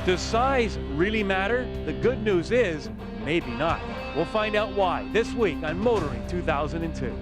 Does size really matter? The good news is, maybe not. We'll find out why this week on Motoring 2002.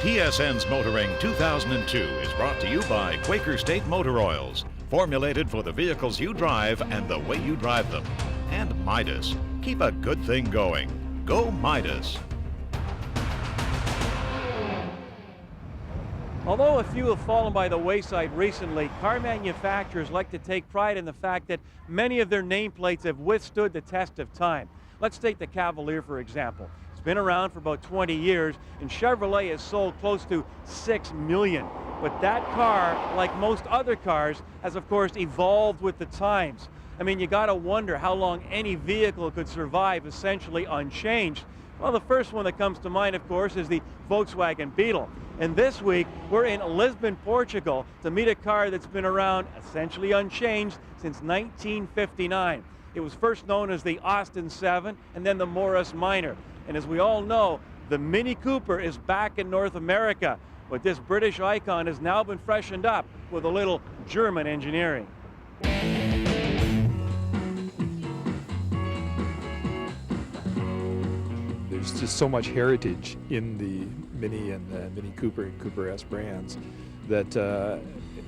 TSN's Motoring 2002 is brought to you by Quaker State Motor Oils, formulated for the vehicles you drive and the way you drive them. And Midas. Keep a good thing going. Go Midas. Although a few have fallen by the wayside recently, car manufacturers like to take pride in the fact that many of their nameplates have withstood the test of time. Let's take the Cavalier, for example. It's been around for about 20 years, and Chevrolet has sold close to 6 million. But that car, like most other cars, has of course evolved with the times. I mean, you gotta wonder how long any vehicle could survive essentially unchanged. Well, the first one that comes to mind, of course, is the Volkswagen Beetle. And this week, we're in Lisbon, Portugal, to meet a car that's been around essentially unchanged since 1959. It was first known as the Austin 7 and then the Morris Minor. And as we all know, the Mini Cooper is back in North America. But this British icon has now been freshened up with a little German engineering. There's just so much heritage in the Mini and the Mini Cooper and Cooper S brands that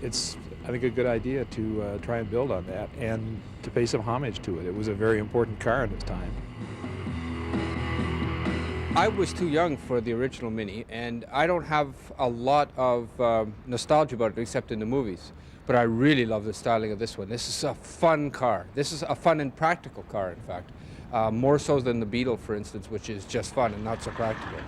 it's, I think, a good idea to try and build on that and to pay some homage to it. It was a very important car at its time. I was too young for the original Mini, and I don't have a lot of nostalgia about it except in the movies. But I really love the styling of this one. This is a fun car. This is a fun and practical car, in fact. More so than the Beetle, for instance, which is just fun and not so practical.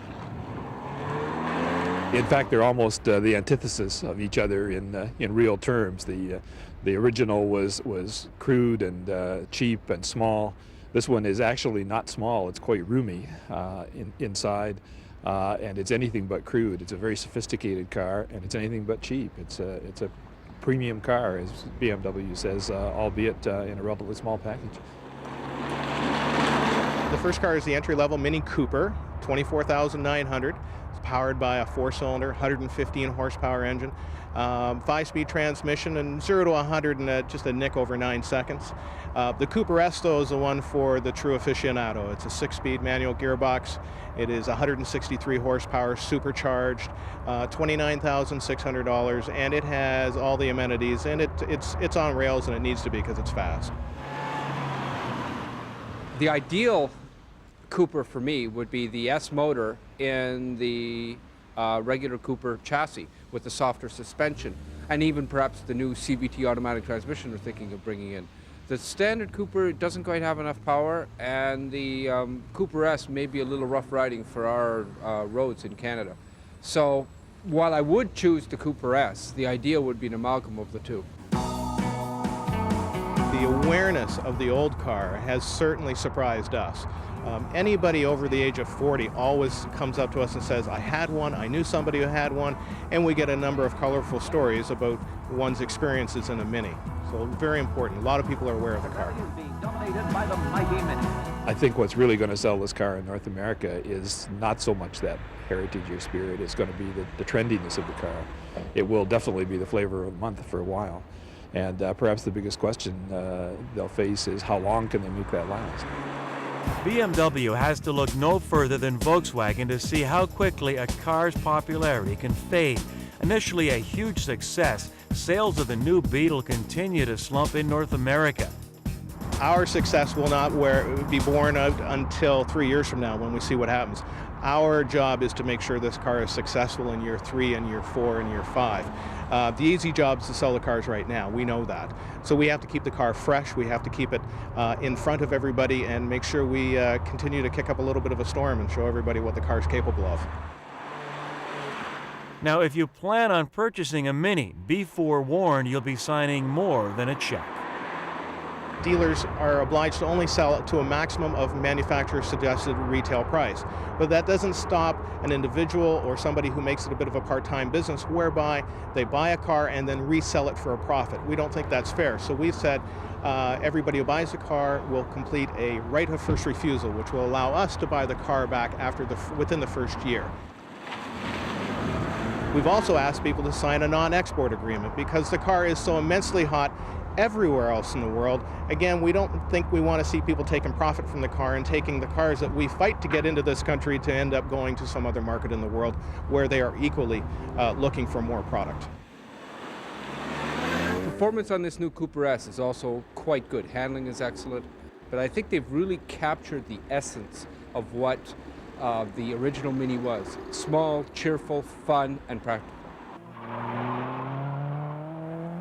In fact, they're almost the antithesis of each other in real terms. The original was crude and cheap and small. This one is actually not small. It's quite roomy inside, and it's anything but crude. It's a very sophisticated car, and it's anything but cheap. It's a premium car, as BMW says, albeit in a relatively small package. The first car is the entry-level Mini Cooper, 24,900. It's powered by a 4-cylinder, 115 horsepower engine, 5-speed transmission, and 0 to 100 in just a nick over 9 seconds. The Cooper S, though, is the one for the true aficionado. It's a 6-speed manual gearbox. It is 163 horsepower, supercharged, $29,600, and it has all the amenities, and it's on rails, and it needs to be because it's fast. The ideal Cooper for me would be the S motor in the regular Cooper chassis with the softer suspension, and even perhaps the new CVT automatic transmission we're thinking of bringing in. The standard Cooper doesn't quite have enough power, and the Cooper S may be a little rough riding for our roads in Canada. So while I would choose the Cooper S, the idea would be an amalgam of the two. The awareness of the old car has certainly surprised us. Anybody over the age of 40 always comes up to us and says, I had one, I knew somebody who had one, and we get a number of colorful stories about one's experiences in a Mini. So very important. A lot of people are aware of the car. I think what's really going to sell this car in North America is not so much that heritage or spirit. It's going to be the trendiness of the car. It will definitely be the flavor of the month for a while. And perhaps the biggest question they'll face is how long can they make that last? BMW has to look no further than Volkswagen to see how quickly a car's popularity can fade. Initially a huge success, sales of the new Beetle continue to slump in North America. Our success will not be born out until 3 years from now when we see what happens. Our job is to make sure this car is successful in year 3 and year 4 and year 5. The easy job is to sell the cars right now. We know that. So we have to keep the car fresh. We have to keep it in front of everybody and make sure we continue to kick up a little bit of a storm and show everybody what the car's capable of. Now, if you plan on purchasing a Mini, be forewarned you'll be signing more than a check. Dealers are obliged to only sell it to a maximum of manufacturer's suggested retail price. But that doesn't stop an individual or somebody who makes it a bit of a part-time business whereby they buy a car and then resell it for a profit. We don't think that's fair. So we've said everybody who buys a car will complete a right of first refusal, which will allow us to buy the car back within the first year. We've also asked people to sign a non-export agreement because the car is so immensely hot everywhere else in the world. Again, we don't think we want to see people taking profit from the car and taking the cars that we fight to get into this country to end up going to some other market in the world where they are equally looking for more product. Performance on this new Cooper S is also quite good. Handling is excellent, but I think they've really captured the essence of what the original Mini was. Small, cheerful, fun, and practical.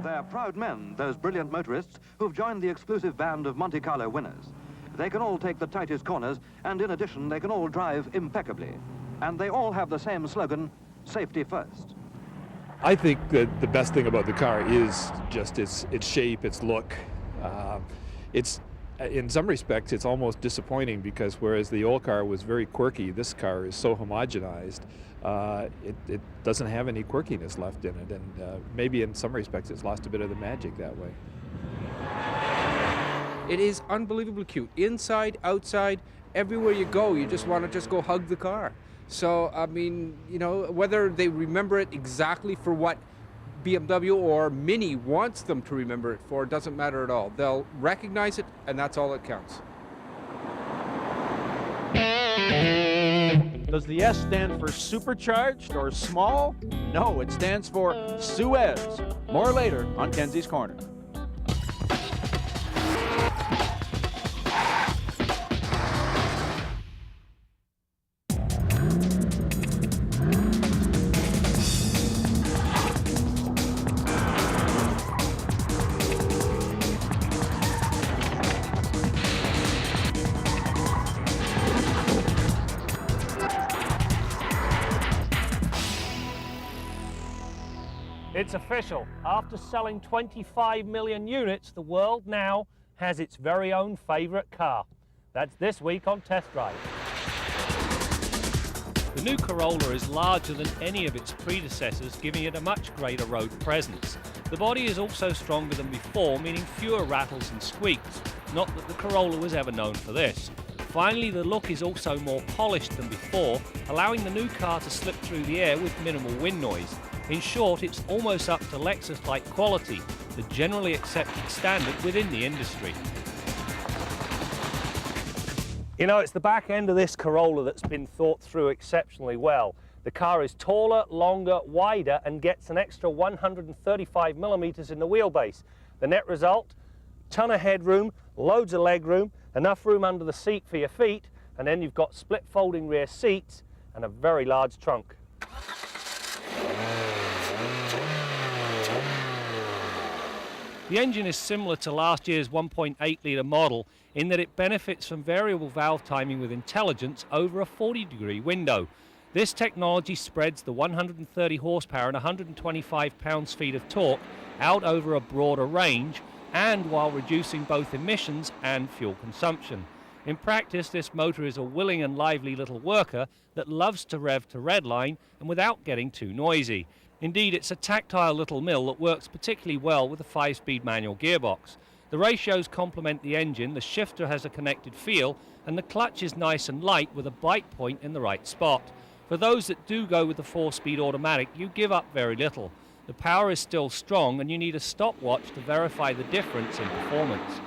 They're proud men, those brilliant motorists who've joined the exclusive band of Monte Carlo winners. They can all take the tightest corners, and in addition, they can all drive impeccably. And they all have the same slogan, safety first. I think that the best thing about the car is just its shape, its look. It's in some respects, it's almost disappointing because whereas the old car was very quirky, this car is so homogenized. It doesn't have any quirkiness left in it, and maybe in some respects it's lost a bit of the magic that way. It is unbelievably cute. Inside, outside, everywhere you go, you just want to go hug the car. So, I mean, you know, whether they remember it exactly for what BMW or Mini wants them to remember it for, doesn't matter at all. They'll recognize it, and that's all that counts. Does the S stand for supercharged or small? No, it stands for Suez. More later on Kenzie's Corner. It's official. After selling 25 million units, the world now has its very own favourite car. That's this week on Test Drive. The new Corolla is larger than any of its predecessors, giving it a much greater road presence. The body is also stronger than before, meaning fewer rattles and squeaks. Not that the Corolla was ever known for this. Finally, the look is also more polished than before, allowing the new car to slip through the air with minimal wind noise. In short, it's almost up to Lexus-like quality, the generally accepted standard within the industry. You know, it's the back end of this Corolla that's been thought through exceptionally well. The car is taller, longer, wider, and gets an extra 135 millimeters in the wheelbase. The net result? Ton of headroom, loads of leg room, enough room under the seat for your feet, and then you've got split folding rear seats and a very large trunk. The engine is similar to last year's 1.8-litre model in that it benefits from variable valve timing with intelligence over a 40-degree window. This technology spreads the 130 horsepower and 125 pounds-feet of torque out over a broader range, and while reducing both emissions and fuel consumption. In practice, this motor is a willing and lively little worker that loves to rev to redline and without getting too noisy. Indeed, it's a tactile little mill that works particularly well with a 5-speed manual gearbox. The ratios complement the engine, the shifter has a connected feel, and the clutch is nice and light with a bite point in the right spot. For those that do go with the 4-speed automatic, you give up very little. The power is still strong, and you need a stopwatch to verify the difference in performance.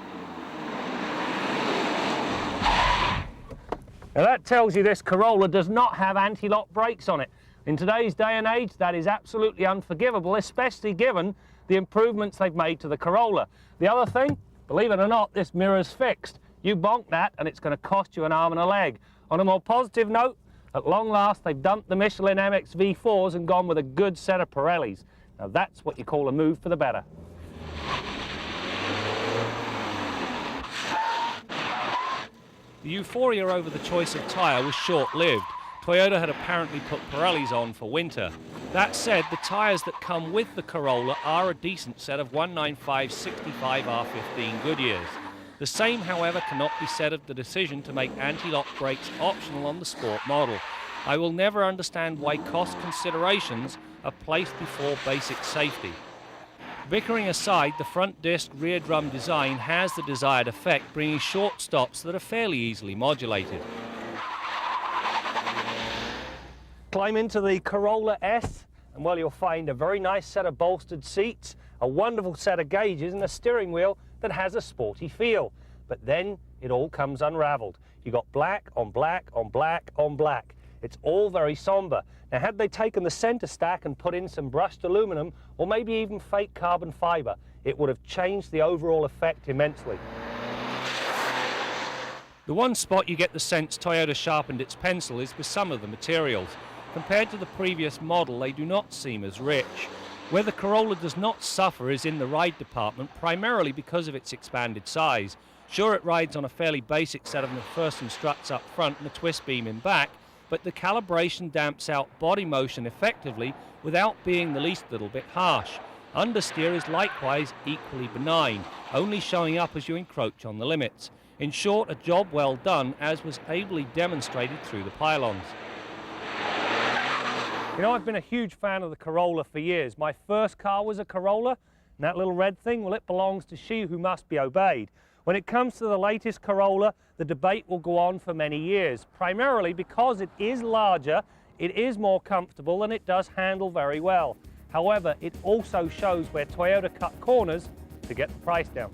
Now that tells you this Corolla does not have anti-lock brakes on it. In today's day and age, that is absolutely unforgivable, especially given the improvements they've made to the Corolla. The other thing, believe it or not, this mirror's fixed. You bonk that and it's going to cost you an arm and a leg. On a more positive note, at long last, they've dumped the Michelin MX V4s and gone with a good set of Pirellis. Now that's what you call a move for the better. The euphoria over the choice of tyre was short-lived. Toyota had apparently put Pirellis on for winter. That said, the tyres that come with the Corolla are a decent set of 195/65 R15 Goodyears. The same, however, cannot be said of the decision to make anti-lock brakes optional on the Sport model. I will never understand why cost considerations are placed before basic safety. Bickering aside, the front disc rear drum design has the desired effect, bringing short stops that are fairly easily modulated. Climb into the Corolla S and well, you'll find a very nice set of bolstered seats, a wonderful set of gauges and a steering wheel that has a sporty feel. But then it all comes unraveled. You got black on black on black on black. It's all very somber. Now, had they taken the center stack and put in some brushed aluminum or maybe even fake carbon fiber, it would have changed the overall effect immensely. The one spot you get the sense Toyota sharpened its pencil is with some of the materials. Compared to the previous model, they do not seem as rich. Where the Corolla does not suffer is in the ride department, primarily because of its expanded size. Sure, it rides on a fairly basic set of McPherson struts up front and a twist beam in back, but the calibration damps out body motion effectively without being the least little bit harsh. Understeer is likewise equally benign, only showing up as you encroach on the limits. In short, a job well done, as was ably demonstrated through the pylons. You know, I've been a huge fan of the Corolla for years. My first car was a Corolla, and that little red thing, well, it belongs to she who must be obeyed. When it comes to the latest Corolla, the debate will go on for many years, primarily because it is larger, it is more comfortable, and it does handle very well. However, it also shows where Toyota cut corners to get the price down.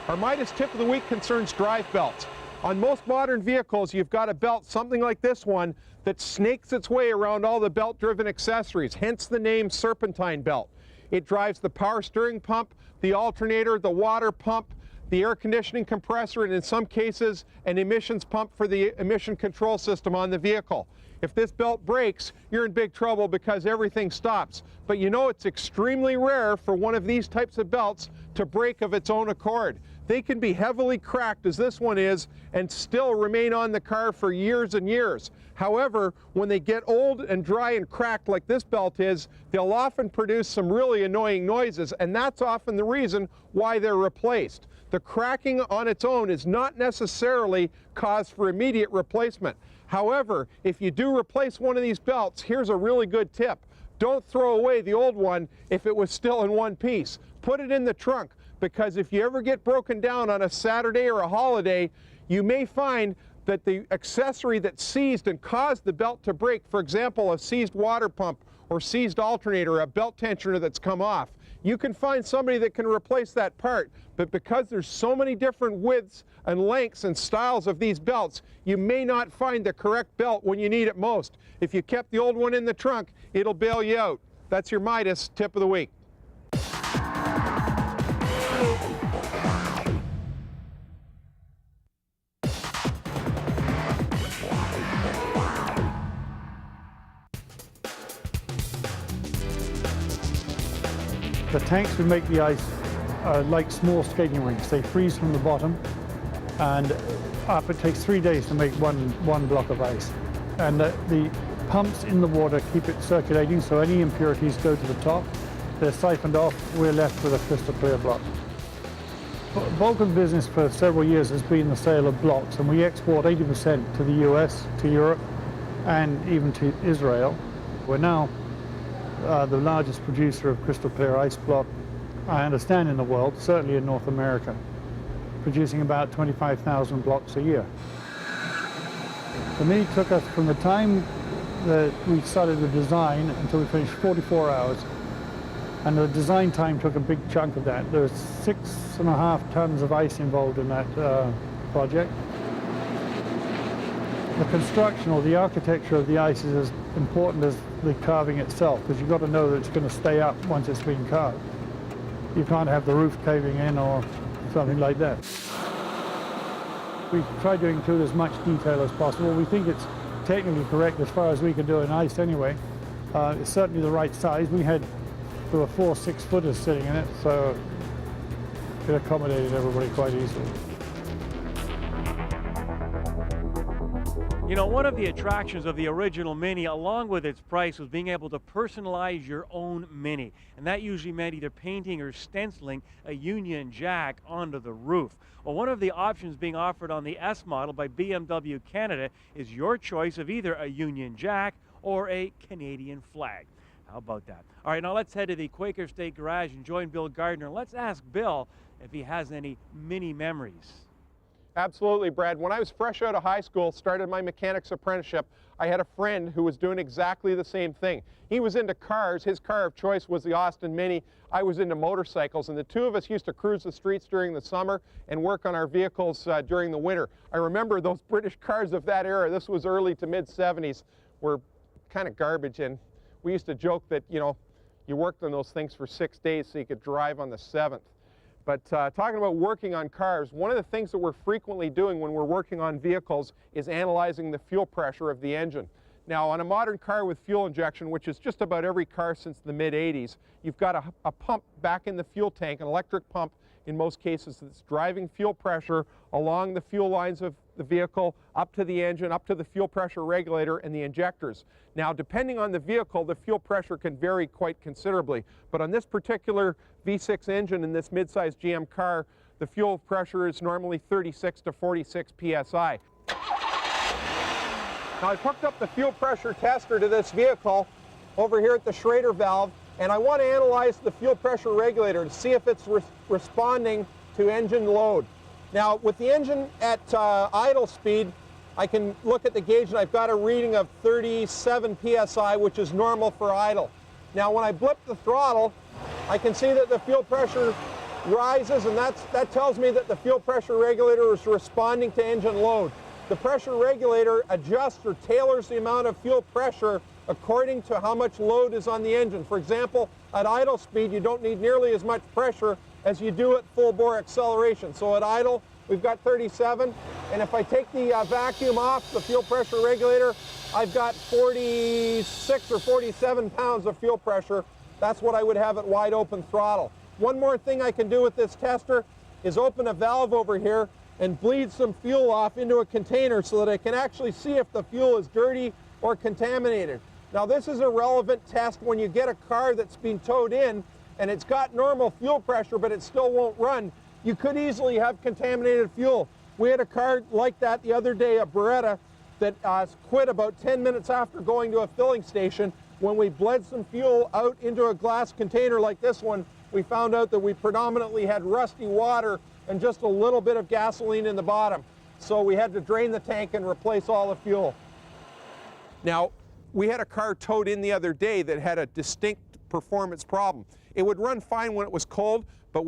Our Midas tip of the week concerns drive belts. On most modern vehicles, you've got a belt, something like this one, that snakes its way around all the belt-driven accessories, hence the name serpentine belt. It drives the power steering pump, the alternator, the water pump, the air conditioning compressor, and in some cases, an emissions pump for the emission control system on the vehicle. If this belt breaks, you're in big trouble because everything stops. But you know, it's extremely rare for one of these types of belts to break of its own accord. They can be heavily cracked, as this one is, and still remain on the car for years and years. However, when they get old and dry and cracked like this belt is, they'll often produce some really annoying noises, and that's often the reason why they're replaced. The cracking on its own is not necessarily cause for immediate replacement. However, if you do replace one of these belts, here's a really good tip. Don't throw away the old one if it was still in one piece. Put it in the trunk, because if you ever get broken down on a Saturday or a holiday, you may find that the accessory that seized and caused the belt to break, for example, a seized water pump or seized alternator, a belt tensioner that's come off, you can find somebody that can replace that part. But because there's so many different widths and lengths and styles of these belts, you may not find the correct belt when you need it most. If you kept the old one in the trunk, it'll bail you out. That's your Midas tip of the week. The tanks we make the ice are like small skating rinks. They freeze from the bottom, and it takes 3 days to make one block of ice. And the pumps in the water keep it circulating, so any impurities go to the top. They're siphoned off. We're left with a crystal clear block. Bulk of business for several years has been the sale of blocks, and we export 80% to the US, to Europe, and even to Israel. We're now the largest producer of crystal clear ice block, I understand, in the world, certainly in North America, producing about 25,000 blocks a year. The Mini took us from the time that we started the design until we finished 44 hours, and the design time took a big chunk of that. There was 6.5 tons of ice involved in that project. the construction or the architecture of the ice is as important as the carving itself, because you've got to know that it's going to stay up once it's been carved. You can't have the roof caving in or something like that. We try to include as much detail as possible. We think it's technically correct as far as we can do in ice anyway. It's certainly the right size. There were 4 6-footers sitting in it, so it accommodated everybody quite easily. You know, one of the attractions of the original Mini, along with its price, was being able to personalize your own Mini. And that usually meant either painting or stenciling a Union Jack onto the roof. Well, one of the options being offered on the S model by BMW Canada is your choice of either a Union Jack or a Canadian flag. How about that? All right, now let's head to the Quaker State Garage and join Bill Gardner. Let's ask Bill if he has any Mini memories. Absolutely, Brad. When I was fresh out of high school, started my mechanics apprenticeship, I had a friend who was doing exactly the same thing. He was into cars. His car of choice was the Austin Mini. I was into motorcycles, and the two of us used to cruise the streets during the summer and work on our vehicles during the winter. I remember those British cars of that era. This was early to mid-70s, were kind of garbage, and we used to joke that, you know, you worked on those things for 6 days so you could drive on the 7th. But talking about working on cars, one of the things that we're frequently doing when we're working on vehicles is analyzing the fuel pressure of the engine. Now, on a modern car with fuel injection, which is just about every car since the mid-80s, you've got a pump back in the fuel tank, an electric pump in most cases, that's driving fuel pressure along the fuel lines of the vehicle, up to the engine, up to the fuel pressure regulator and the injectors. Now, depending on the vehicle, the fuel pressure can vary quite considerably. But on this particular V6 engine in this mid-sized GM car, the fuel pressure is normally 36 to 46 psi. Now, I've hooked up the fuel pressure tester to this vehicle over here at the Schrader valve, and I want to analyze the fuel pressure regulator to see if it's responding to engine load. Now, with the engine at idle speed, I can look at the gauge and I've got a reading of 37 psi, which is normal for idle. Now, when I blip the throttle, I can see that the fuel pressure rises, and that tells me that the fuel pressure regulator is responding to engine load. The pressure regulator adjusts or tailors the amount of fuel pressure according to how much load is on the engine. For example, at idle speed, you don't need nearly as much pressure as you do at full bore acceleration. So at idle, we've got 37, and if I take the vacuum off the fuel pressure regulator, I've got 46 or 47 pounds of fuel pressure. That's what I would have at wide open throttle. One more thing I can do with this tester is open a valve over here and bleed some fuel off into a container so that I can actually see if the fuel is dirty or contaminated. Now, this is a relevant test when you get a car that's been towed in and it's got normal fuel pressure but it still won't run. You could easily have contaminated fuel. We had a car like that the other day, a Beretta, that quit about 10 minutes after going to a filling station. When we bled some fuel out into a glass container like this one, we found out that we predominantly had rusty water and just a little bit of gasoline in the bottom. So we had to drain the tank and replace all the fuel. Now, we had a car towed in the other day that had a distinct performance problem. It would run fine when it was cold, but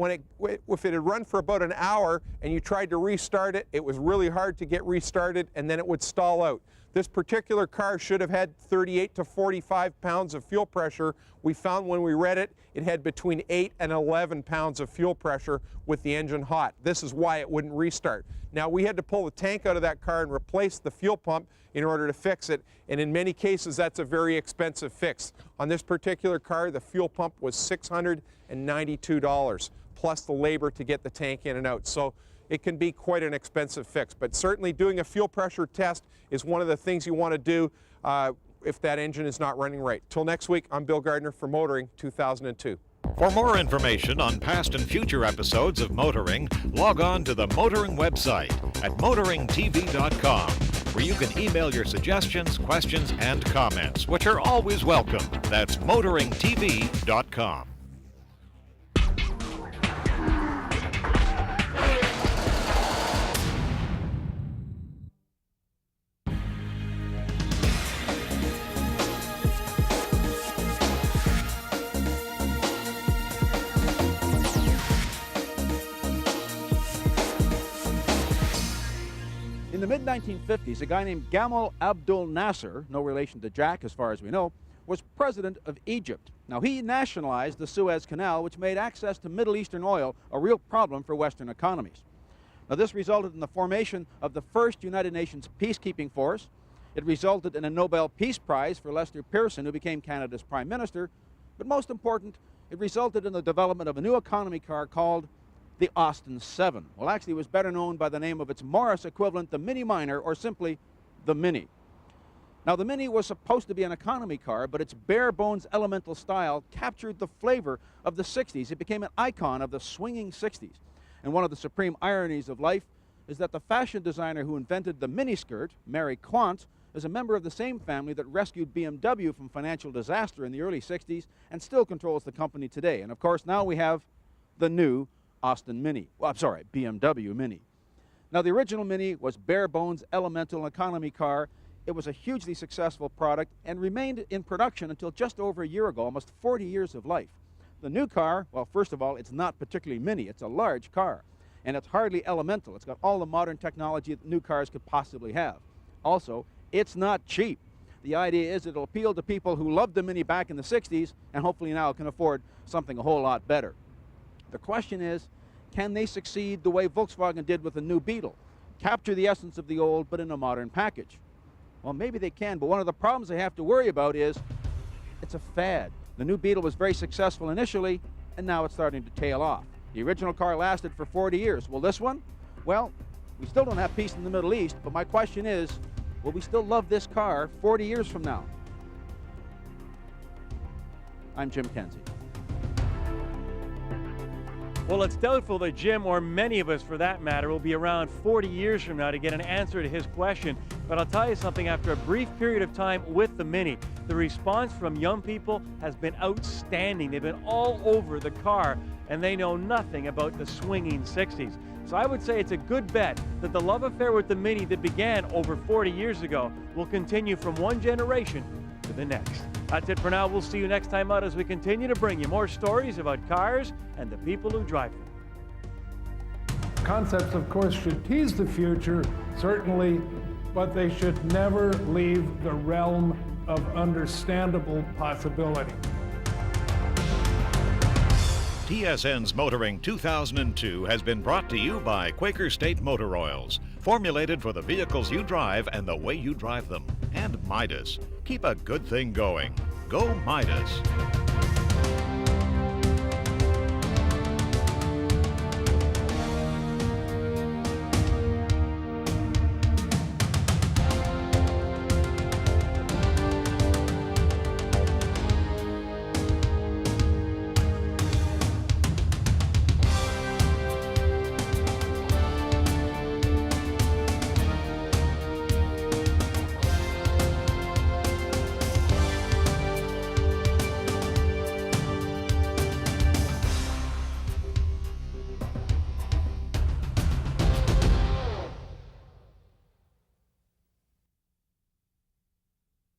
if it had run for about an hour and you tried to restart it, it was really hard to get restarted, and then it would stall out. This particular car should have had 38 to 45 pounds of fuel pressure. We found when we read it, it had between 8 and 11 pounds of fuel pressure with the engine hot. This is why it wouldn't restart. Now, we had to pull the tank out of that car and replace the fuel pump in order to fix it, and in many cases that's a very expensive fix. On this particular car, the fuel pump was $692 plus the labor to get the tank in and out. So it can be quite an expensive fix, but certainly doing a fuel pressure test is one of the things you want to do if that engine is not running right. Till next week, I'm Bill Gardner for Motoring 2002. For more information on past and future episodes of Motoring, log on to the Motoring website at motoringtv.com, where you can email your suggestions, questions, and comments, which are always welcome. That's motoringtv.com. In the mid-1950s, a guy named Gamal Abdul Nasser, no relation to Jack as far as we know, was president of Egypt. Now, he nationalized the Suez Canal, which made access to Middle Eastern oil a real problem for Western economies. Now, this resulted in the formation of the first United Nations peacekeeping force. It resulted in a Nobel Peace Prize for Lester Pearson, who became Canada's Prime Minister. But most important, it resulted in the development of a new economy car called the Austin 7. Well, actually, it was better known by the name of its Morris equivalent, the Mini Minor, or simply the Mini. Now, the Mini was supposed to be an economy car, but its bare-bones elemental style captured the flavor of the 60s. It became an icon of the swinging 60s. And one of the supreme ironies of life is that the fashion designer who invented the miniskirt, Mary Quant, is a member of the same family that rescued BMW from financial disaster in the early 60s and still controls the company today. And of course, now we have the new Austin Mini. Well, I'm sorry, BMW Mini. Now, the original Mini was bare-bones elemental economy car. It was a hugely successful product and remained in production until just over a year ago, almost 40 years of life. The new car, well, first of all, it's not particularly mini. It's a large car, and it's hardly elemental. It's got all the modern technology that new cars could possibly have. Also, it's not cheap. The idea is it'll appeal to people who loved the Mini back in the 60s and hopefully now can afford something a whole lot better. The question is, can they succeed the way Volkswagen did with the new Beetle? Capture the essence of the old, but in a modern package. Well, maybe they can, but one of the problems they have to worry about is it's a fad. The new Beetle was very successful initially, and now it's starting to tail off. The original car lasted for 40 years. Will this one? Well, we still don't have peace in the Middle East, but my question is, will we still love this car 40 years from now? I'm Jim Kenzie. Well, it's doubtful that Jim, or many of us for that matter, will be around 40 years from now to get an answer to his question. But I'll tell you something, after a brief period of time with the Mini, the response from young people has been outstanding. They've been all over the car, and they know nothing about the swinging 60s. So I would say it's a good bet that the love affair with the Mini that began over 40 years ago will continue from one generation to the next. That's it for now. We'll see you next time out as we continue to bring you more stories about cars and the people who drive them. Concepts, of course, should tease the future, certainly, but they should never leave the realm of understandable possibility. TSN's Motoring 2002 has been brought to you by Quaker State Motor Oils, formulated for the vehicles you drive and the way you drive them. And Midas. Keep a good thing going. Go Midas.